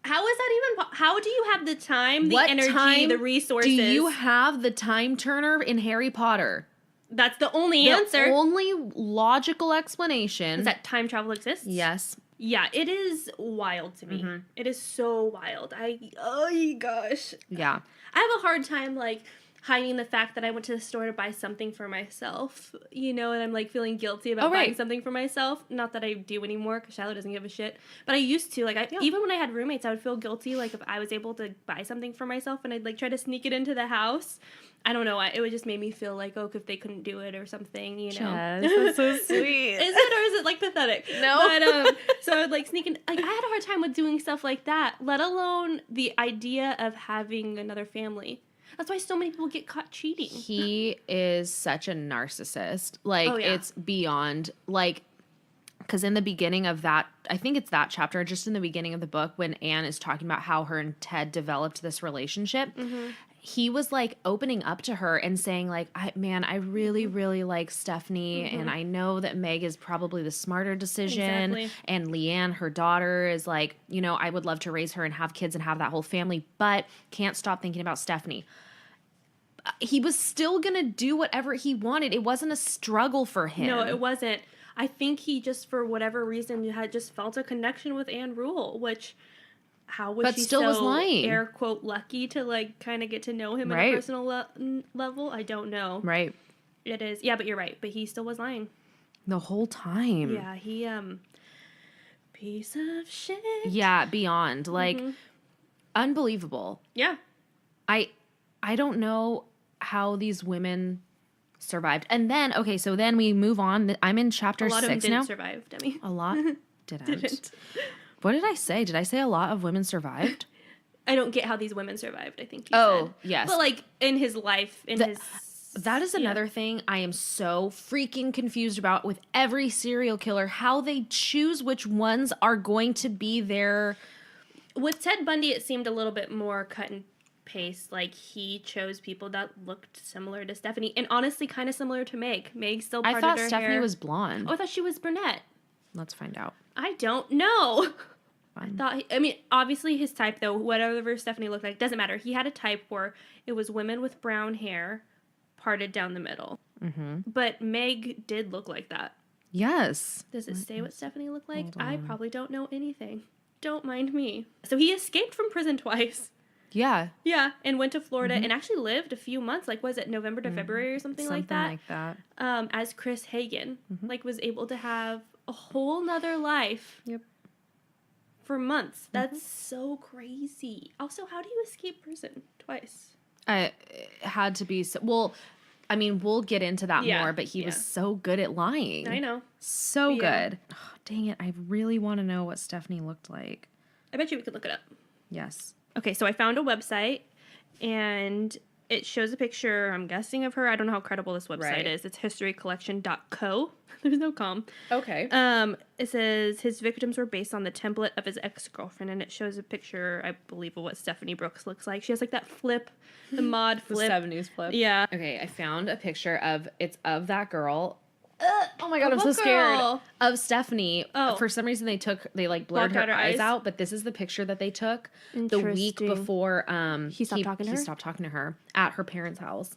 How is that even? How do you have the time, the energy, the resources? Do you have the time turner in Harry Potter? That's the only answer. The only logical explanation is that time travel exists. Yes. Yeah, it is wild to me. It is so wild. Oh gosh. Yeah. I have a hard time like hiding the fact that I went to the store to buy something for myself, and I'm like feeling guilty about buying something for myself. Not that I do anymore because Shiloh doesn't give a shit. But I used to. Like, even when I had roommates, I would feel guilty like if I was able to buy something for myself and I'd like try to sneak it into the house. I don't know. It would just make me feel like, if they couldn't do it or something, Jess, that's so sweet. Is it, or is it like pathetic? No. But, so I would like sneak in. Like, I had a hard time with doing stuff like that, let alone the idea of having another family. That's why so many people get caught cheating. He is such a narcissist. Like, it's beyond, like, because in the beginning of that, I think it's that chapter, just in the beginning of the book, when Anne is talking about how her and Ted developed this relationship, he was, like, opening up to her and saying, like, I really, really like Stephanie, and I know that Meg is probably the smarter decision, and Leanne, her daughter, is, like, I would love to raise her and have kids and have that whole family, but can't stop thinking about Stephanie. He was still going to do whatever he wanted. It wasn't a struggle for him. No, it wasn't. I think he just, for whatever reason, had just felt a connection with Anne Rule, which... How was she still was lying. Air quote lucky to like kind of get to know him at a personal level? I don't know. Right. It is. Yeah, but you're right. But he still was lying the whole time. Yeah, he piece of shit. Yeah, beyond like unbelievable. Yeah. I don't know how these women survived. And then so then we move on. I'm in chapter 6 now. A lot of them didn't survive, Demi. A lot didn't. What did I say? Did I say a lot of women survived? I don't get how these women survived, I think you said. Yes. But, like, in his life, that is another thing I am so freaking confused about with every serial killer, how they choose which ones are going to be their... With Ted Bundy, it seemed a little bit more cut and paste. Like, he chose people that looked similar to Stephanie, and honestly kind of similar to Meg. Meg still parted her hair. I thought Stephanie was blonde. Oh, I thought she was brunette. Let's find out. I don't know. Fine. Obviously his type, though, whatever Stephanie looked like, doesn't matter. He had a type where it was women with brown hair parted down the middle. But Meg did look like that. Yes. Does it say what Stephanie looked like? Hold I on. probably don't know anything. Don't mind me. So he escaped from prison twice. Yeah. Yeah, and went to Florida and actually lived a few months. Like, was it November to February or something like that? Something like that. As Chris Hagen. Like, was able to have a whole nother life. Yep. For months. That's so crazy. Also, how do you escape prison twice? It had to be so, well, I mean, we'll get into that Yeah, more, but he was yeah. so good at lying. I know. So Yeah. good. Oh, dang it. I really want to know what Stephanie looked like. I bet you we could look it up. Yes. Okay, so I found a website, and it shows a picture, I'm guessing, of her. I don't know how credible this website Right. is. It's historycollection.co. There's no com. Okay. It says his victims were based on the template of his ex-girlfriend, and it shows a picture, I believe, of what Stephanie Brooks looks like. She has, like, that flip, the mod flip. 70s flip. Yeah. Okay, I found a picture of that girl. Oh my god, I'm What so scared girl? of Stephanie. Oh. For some reason they like blurred Blocked out her her eyes eyes? out, but this is the picture that they took the week Interesting. before He stopped talking to her? He stopped talking to her at her parents' house.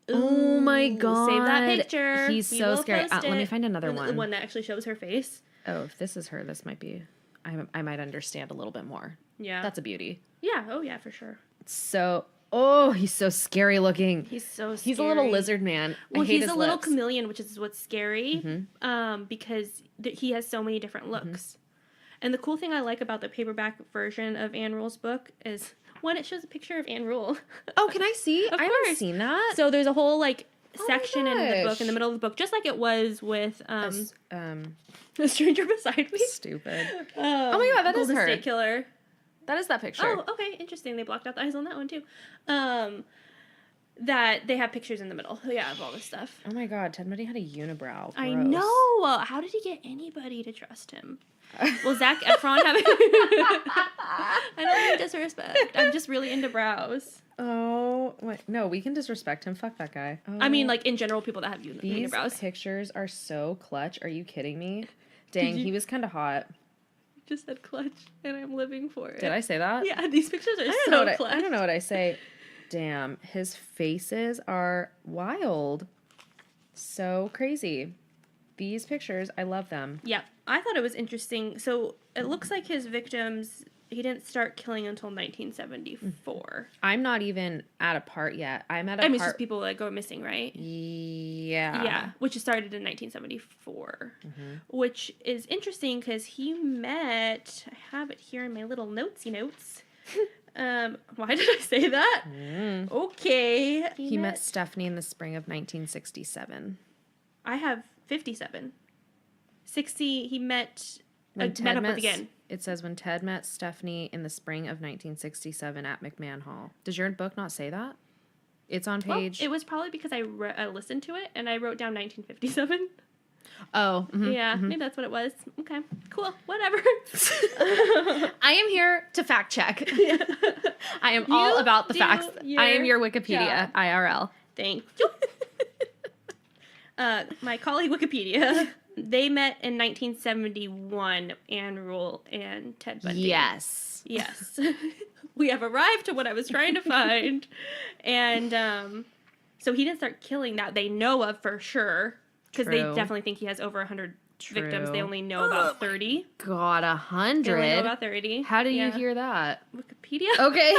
Oh my god. Save that picture. He's We so will scary. post Let me it. find another The one. one that actually shows her face. Oh, if this is her, this might be I might understand a little bit more. Yeah. That's a beauty. Yeah. Oh, yeah, for sure. So, he's so scary looking. He's so scary. He's a little lizard man. Well, I hate he's his a little lips. chameleon, which is what's scary, because he has so many different looks. And the cool thing I like about the paperback version of Anne Rule's book is, one, it shows a picture of Anne Rule. Oh, can I see? Of I haven't course. seen that. So there's a whole, like, Oh my section in the book, gosh. in the middle of the book, just like it was with That's, The Stranger Beside Me. stupid. Oh my God, that is Golden her. State Killer. That is that picture. Oh, okay, interesting. They blocked out the eyes on that one too. That they have pictures in the middle. Yeah, of all this stuff. Oh my god, Ted Bundy had a unibrow. I Gross. know. How did he get anybody to trust him? Well, Zac Efron having. I don't mean disrespect. I'm just really into brows. Oh, wait, no, we can disrespect him. Fuck that guy. I mean, like in general, people that have These unibrows. pictures are so clutch. Are you kidding me? Dang, you- he was kind of hot. Just said clutch, and I'm living for it. Did I say that? Yeah, these pictures are I don't so know what clutch. I don't know what I say. Damn, his faces are wild. So crazy. These pictures, I love them. Yeah, I thought it was interesting. So it looks like his victims, he didn't start killing until 1974. I'm not even at a part yet. I'm at a I mean, it's part. just people that go missing, right? Yeah. Yeah, which started in 1974, which is interesting because he met. I have it here in my little notesy notes. Why did I say that? Okay, He met Stephanie in the spring of 1967. I have 57. 60. He met. When met up with again. It says when Ted met Stephanie in the spring of 1967 at McMahon Hall. Does your book not say that? It's on Well, page. it was probably because I listened to it and I wrote down 1957. Oh. mhm, Yeah, mhm. maybe that's what it was. Okay, cool, whatever. I am here to fact check. I am all You about the do facts. I am your your Wikipedia job. IRL. Thank you. My colleague Wikipedia. They met in 1971. Anne Rule and Ted Bundy. Yes. Yes. We have arrived to what I was trying to find, and so he didn't start killing that they know of for sure, because they True. definitely think he has over 100 victims. True. They only know about 30. God, They only know 100. about 30. How do you Yeah. hear that? Wikipedia? Okay.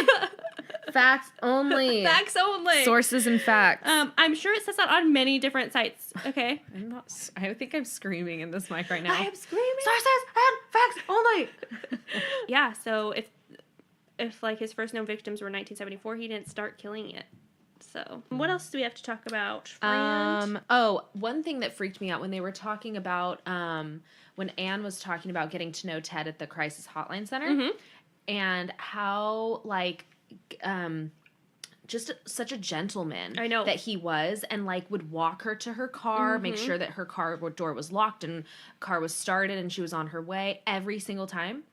Facts only. Facts only. Sources and facts. I'm sure it says that on many different sites. Okay. I'm not. I think I'm screaming in this mic right now. I am screaming. Sources and facts only. Yeah. So if like his first known victims were 1974, he didn't start killing yet. So what else do we have to talk about? Friend? One thing that freaked me out when they were talking about when Anne was talking about getting to know Ted at the crisis hotline center Mhm. and how like just such a gentleman I know. that he was, and like would walk her to her car, make sure that her car door was locked and car was started and she was on her way every single time.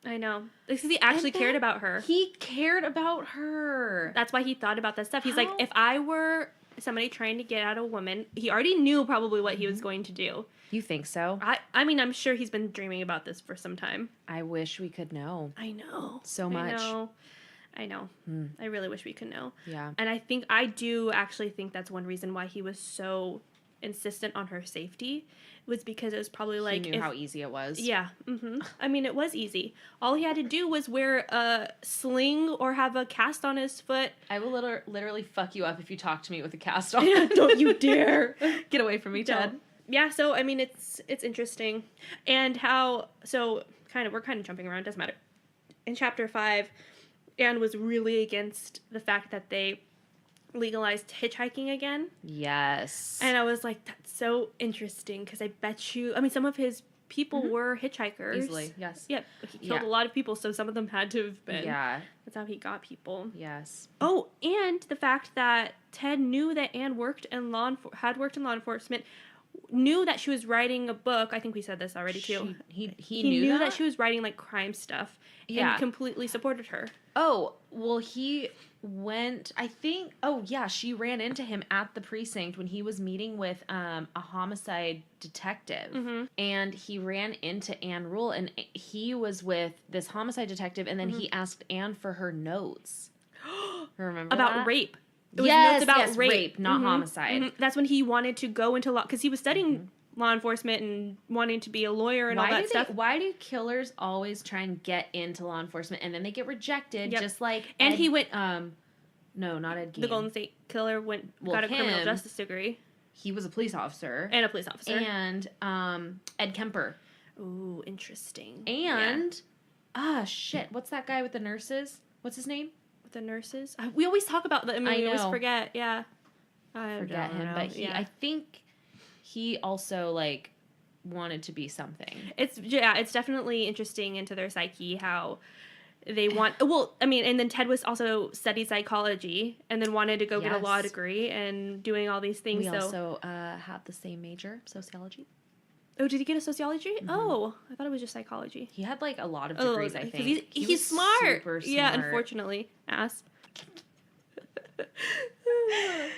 I know. Because he actually And cared that- about her. He cared about her. That's why he thought about that stuff. He's like, How- if I were somebody trying to get at a woman, he already knew probably what he was going to do. You think so? I mean, I'm sure he's been dreaming about this for some time. I wish we could know. I know. So much. I know. I really wish we could know. Yeah. And I do actually think that's one reason why he was so insistent on her safety was because it was probably like he knew how easy it was. Yeah. I mean, it was easy. All he had to do was wear a sling or have a cast on his foot. I will literally fuck you up if you talk to me with a cast on. Don't you dare. Get away from me, Ted. Yeah, so I mean it's interesting. And how we're kind of jumping around, doesn't matter. In chapter 5, Anne was really against the fact that they legalized hitchhiking again. Yes. And I was like, that's so interesting because I bet you, I mean, some of his people were hitchhikers. Easily, yes. Yeah, he killed a lot of people, so some of them had to have been. Yeah. That's how he got people. Yes. Oh, and the fact that Ted knew that Anne had worked in law enforcement, knew that she was writing a book. I think we said this already too. He knew that she was writing like crime stuff and completely supported her. Oh, well, he went, I think, she ran into him at the precinct when he was meeting with a homicide detective. And he ran into Anne Rule, and he was with this homicide detective, and then he asked Anne for her notes. Remember about that? rape. It was notes about rape, not homicide. That's when he wanted to go into law, because he was studying law enforcement and wanting to be a lawyer and all that stuff. Why do killers always try and get into law enforcement and then they get rejected? Just like he went. No, not Ed Gein. The Golden State Killer got a criminal justice degree. He was a police officer. And a police officer. And Ed Kemper. Ooh, interesting. And shit, what's that guy with the nurses? What's his name? The nurses. We always talk about them. We always forget. Yeah, I forget him, but I think he also like wanted to be something. It's definitely interesting into their psyche how they want. Well, I mean, and then Ted was also studied psychology and then wanted to go get a law degree and doing all these things. We also have the same major, sociology. Oh, did he get a sociology? Oh, I thought it was just psychology. He had like a lot of degrees, I think. He's smart. Super smart. Yeah, unfortunately. Ass.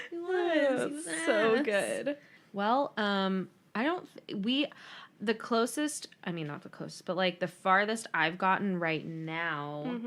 He was so good. Well, the closest, I mean, not the closest, but like the farthest I've gotten right now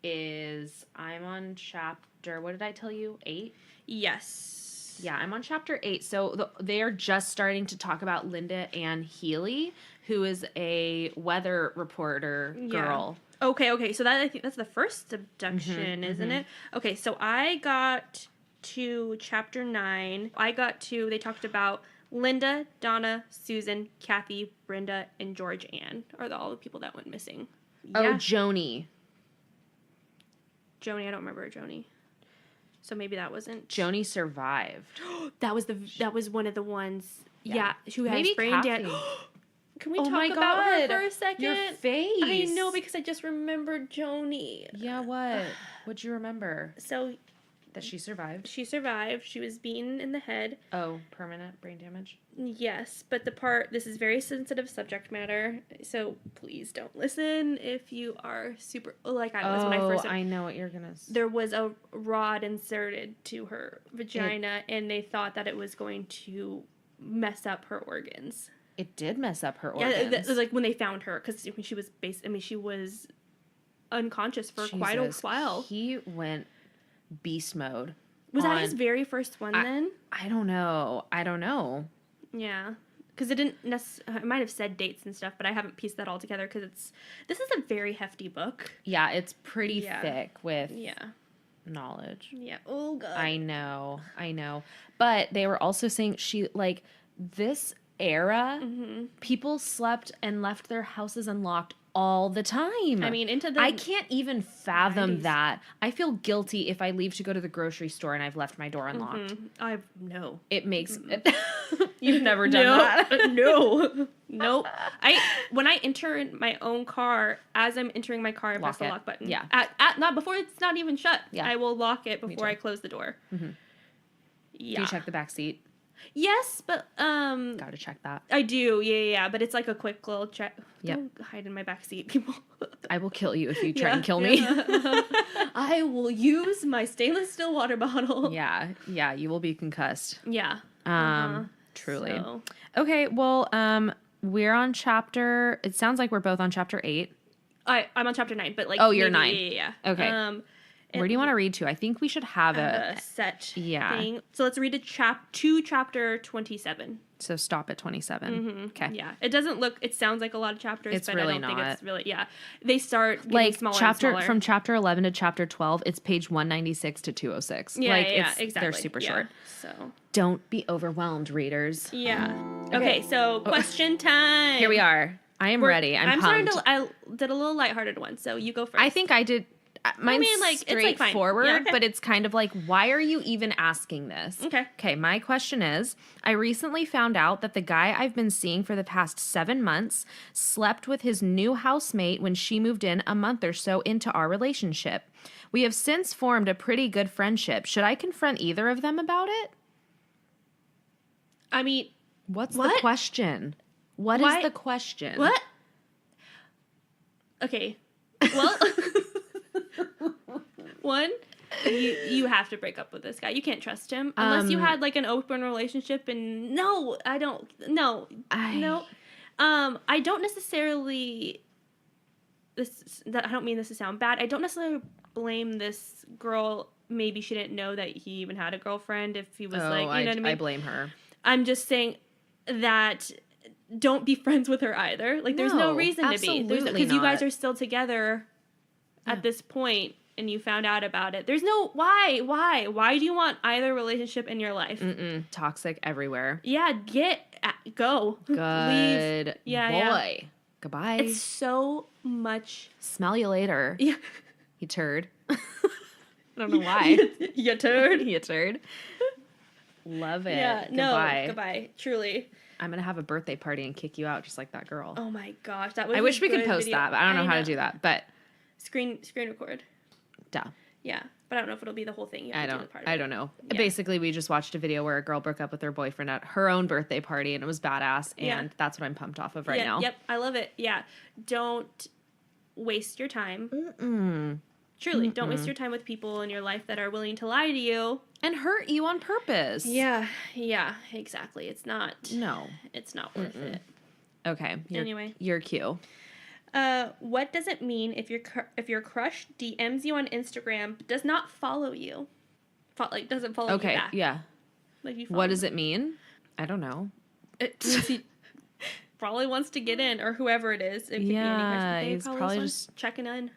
is I'm on chapter, what did I tell you? 8? Yes. Yeah, I'm on chapter 8. So they are just starting to talk about Linda Ann Healy, who is a weather reporter girl. Yeah. Okay. So I think that's the first abduction, isn't it? Okay, so I got to chapter 9. They talked about Linda, Donna, Susan, Kathy, Brenda, and George Ann are all the people that went missing. Oh, yeah. Joni, I don't remember Joni. So maybe that wasn't. Joni survived. That was one of the ones. Yeah, who has maybe brain damage. Can we talk about her for a second? Your face. I know, because I just remembered Joni. Yeah, what? What'd you remember? So that she survived. She survived. She was beaten in the head. Oh, permanent brain damage? Yes, but this is very sensitive subject matter, so please don't listen if you are super, like I was when I first... I know what you're going to say. There was a rod inserted to her vagina, and they thought that it was going to mess up her organs. It did mess up her organs. Yeah, it was like when they found her, because she was she was unconscious for quite a while. He went beast mode. Was that his very first one then? I don't know. Yeah. Because it didn't it might have said dates and stuff, but I haven't pieced that all together because this is a very hefty book. Yeah, it's pretty thick with knowledge. Yeah. Oh, God. I know. But they were also saying this era, people slept and left their houses unlocked all the time. I mean, I can't even fathom 90s. That. I feel guilty if I leave to go to the grocery store and I've left my door unlocked. No. It makes You've never done that. No. Nope. When I enter my own car, as I'm entering my car, I press the lock button. Yeah. Not before it's not even shut. Yeah. I will lock it before I close the door. Mm-hmm. Yeah. Do you check the back seat? Yes, but gotta check that. I do, yeah. But it's like a quick little check. Yep. Don't hide in my backseat, people. I will kill you if you try and kill me. I will use my stainless steel water bottle. Yeah, you will be concussed. Yeah. Truly. So. Okay, well, we're on chapter. It sounds like we're both on chapter 8. I'm on chapter 9, but like. Oh, you're 9. Yeah. Okay. Where do you want to read to? I think we should have a set Yeah. thing. So let's read to chapter 27. So stop at 27. Okay. Yeah. It doesn't look, it sounds like a lot of chapters, It's but really I don't think not. it's really, yeah. They start getting Like smaller and smaller. from chapter 11 to chapter 12, it's page 196 to 206. Yeah, like yeah, exactly. They're super short. So Don't be overwhelmed, readers. yeah. Okay, so question time. Here we are. I am ready. I'm pumped. I did a little lighthearted one, so you go first. I think I did. Mine's it's like fine. straightforward, Yeah, okay. but it's kind of like, why are you even asking this? Okay. Okay, my question is, I recently found out that the guy I've been seeing for the past 7 months slept with his new housemate when she moved in a month or so into our relationship. We have since formed a pretty good friendship. Should I confront either of them about it? I mean, What's what? the question? What is the question? What? Okay. Well, one, you have to break up with this guy. You can't trust him unless you had like an open relationship. And no, I don't. No, no. I don't necessarily. I don't mean this to sound bad. I don't necessarily blame this girl. Maybe she didn't know that he even had a girlfriend. If he was like, you know what I mean. I blame her. I'm just saying that don't be friends with her either. Like, there's no reason to be. Because you guys are still together at this point, and you found out about it. There's no why. Why do you want either relationship in your life? Toxic everywhere. Yeah, go. Good Leave. Yeah, boy. yeah. Goodbye. It's so much. Smell you later. Yeah. You turd. I don't know why. You turd. You turd. Love it. Yeah, Goodbye. no, goodbye. Truly. I'm going to have a birthday party and kick you out just like that girl. Oh my gosh. That was I wish we could post that, but I don't know how to do that. But Screen record. Duh. Yeah, but I don't know if it'll be the whole thing. I don't know. Yeah. Basically, we just watched a video where a girl broke up with her boyfriend at her own birthday party, and it was badass, and that's what I'm pumped off of right now. Yep, I love it. Yeah. Don't waste your time. Truly, don't waste your time with people in your life that are willing to lie to you. And hurt you on purpose. Yeah, exactly. It's not worth it. Okay. Anyway. Your cue. What does it mean if your crush DMs you on Instagram but does not follow you? Doesn't follow you back. Okay, yeah. Like you follow What does it mean? I don't know. It means he probably wants to get in, or whoever it is. It could be any person. He's probably just checking in.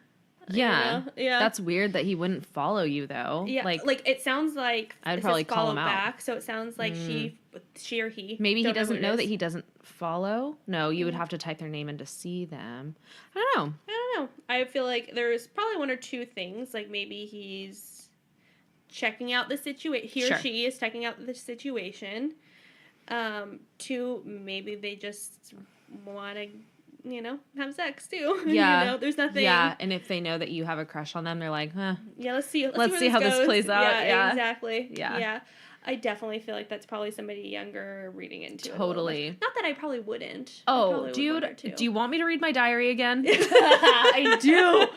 Yeah. You know? Yeah. That's weird that he wouldn't follow you though. Yeah. Like it sounds like I'd probably call him back, out. so it sounds like she or he. Maybe he doesn't know that he doesn't follow. No, you would have to type their name in to see them. I don't know. I feel like there's probably one or two things. Like maybe he's checking out the situation. He or she is checking out the situation. Two, maybe they just want to, have sex too. Yeah. There's nothing. Yeah, and if they know that you have a crush on them, they're like, huh. Yeah, let's see how this plays out. Yeah, exactly. Yeah. I definitely feel like that's probably somebody younger reading into it. Totally. Not that I probably wouldn't. Oh, dude, do you want me to read my diary again? I do.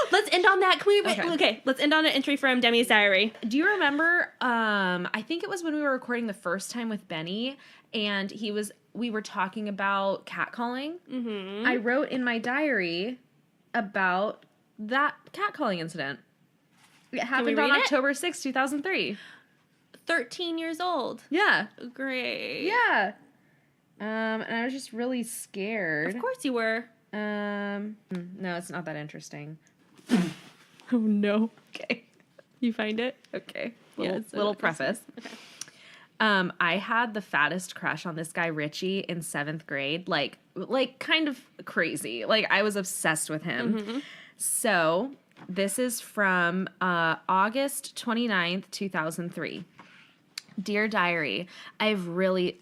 Let's end on that. Okay, let's end on an entry from Demi's diary. Do you remember, I think it was when we were recording the first time with Benny, and we were talking about catcalling. Mm-hmm. I wrote in my diary about that catcalling incident. It happened on October 6, 2003. 13 years old. Yeah. Great. Yeah. And I was just really scared. Of course you were. No, it's not that interesting. Oh, no. Okay. You find it? Okay. Little preface. Okay. I had the fattest crush on this guy, Richie, in 7th grade. Like kind of crazy. Like, I was obsessed with him. Mm-hmm. So, this is from August 29th, 2003. Dear Diary, I've really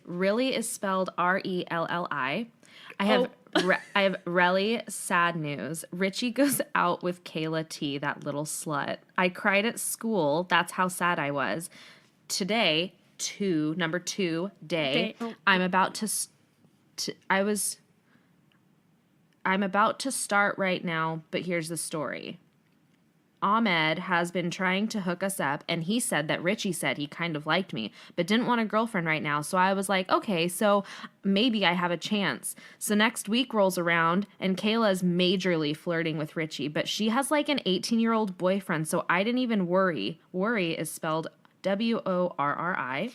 is spelled Relli. I have really sad news. Richie goes out with Kayla T, that little slut. I cried at school. That's how sad I was. Today, number 2 day. I'm about to start right now, but here's the story. Ahmed has been trying to hook us up, and he said that Richie said he kind of liked me, but didn't want a girlfriend right now. So I was like, okay, so maybe I have a chance. So next week rolls around, and Kayla's majorly flirting with Richie, but she has like an 18-year-old boyfriend, so I didn't even worry. Worry is spelled WORRI.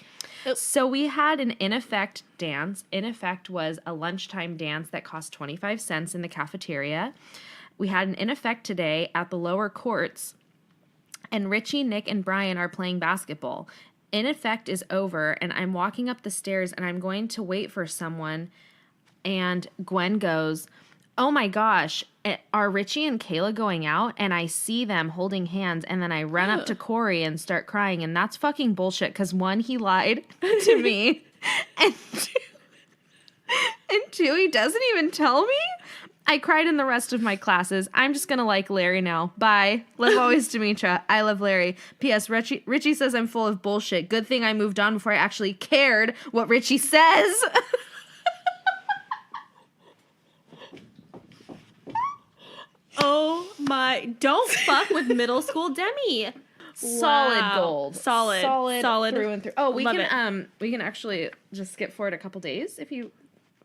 So we had an In Effect dance. In Effect was a lunchtime dance that cost 25 cents in the cafeteria. We had an In Effect today at the lower courts, and Richie, Nick, and Brian are playing basketball. In Effect is over, and I'm walking up the stairs, and I'm going to wait for someone, and Gwen goes, oh my gosh, are Richie and Kayla going out? And I see them holding hands, and then I run up to Corey and start crying, and that's fucking bullshit, because one, he lied to me, and two, he doesn't even tell me. I cried in the rest of my classes. I'm just gonna like Larry now. Bye. Love always, Demetra. I love Larry. P.S. Richie says I'm full of bullshit. Good thing I moved on before I actually cared what Richie says. Oh my, don't fuck with middle school Demi. Solid Wow. gold. Solid through and through. Oh, we Love can actually just skip forward a couple days if you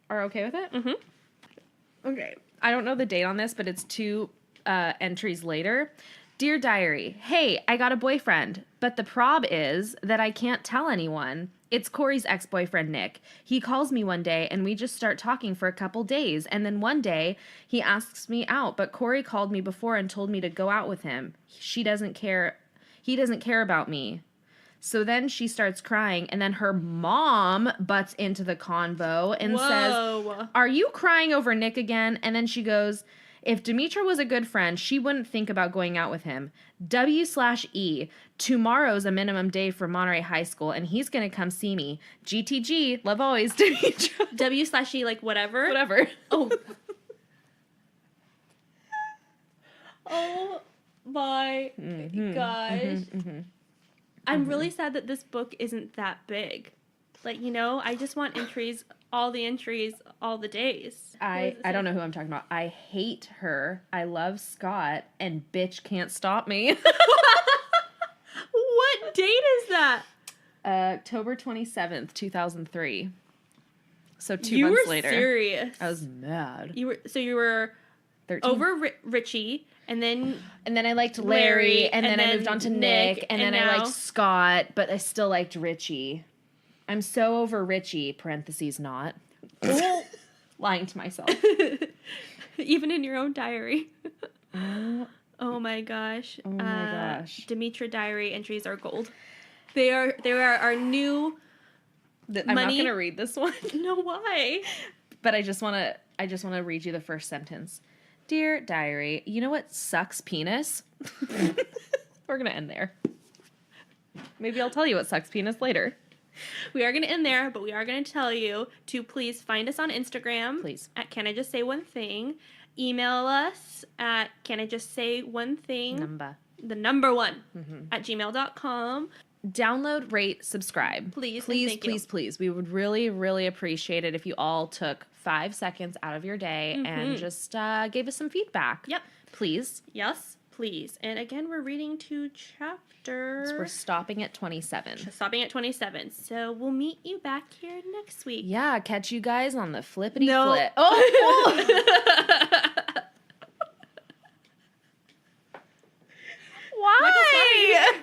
are okay with it. Mm-hmm. Okay. I don't know the date on this, but it's 2 entries later. Dear Diary, hey, I got a boyfriend, but the prob is that I can't tell anyone. It's Corey's ex-boyfriend, Nick. He calls me one day, and we just start talking for a couple days, and then one day, he asks me out, but Corey called me before and told me to go out with him. He doesn't care about me. So then she starts crying, and then her mom butts into the convo and says, are you crying over Nick again? And then she goes, if Demetra was a good friend, she wouldn't think about going out with him. W/E, tomorrow's a minimum day for Monterey High School, and he's going to come see me. GTG, love always, Demetra. W/E, like whatever? Whatever. Oh. Oh my gosh. I'm really sad that this book isn't that big. Like, you know, I just want entries, all the days. I don't know who I'm talking about. I hate her. I love Scott, and bitch can't stop me. What date is that? October 27th, 2003. So 2 months later. You were serious. I was mad. You were 13. over Richie, and then I liked Larry, and then I moved on to Nick, and then I liked Scott, but I still liked Richie. I'm so over Richie, parentheses not. Lying to myself. Even in your own diary. Oh my gosh. Oh my gosh. Demetra diary entries are gold. They are our new I'm not going to read this one. No, why? But I just want to read you the first sentence. Dear Diary, you know what sucks penis? We're going to end there. Maybe I'll tell you what sucks penis later. We are going to end there, but we are going to tell you to please find us on Instagram. Please. At Can I Just Say One Thing. Email us at Can I Just Say One Thing. The number 1 at gmail.com. Download, rate, subscribe. Please. Please. We would really, really appreciate it if you all took 5 seconds out of your day and just gave us some feedback. Yep. Please. Yes, please. And again, we're reading 2 chapters. So we're stopping at 27. Stopping at 27. So we'll meet you back here next week. Yeah, catch you guys on the flippity flip. Oh! Why?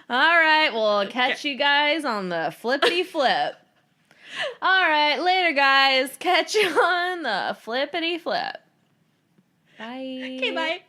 All right, well, catch you guys on the flippity flip. All right, later, guys. Catch you on the flippity flip. Bye. Okay, bye.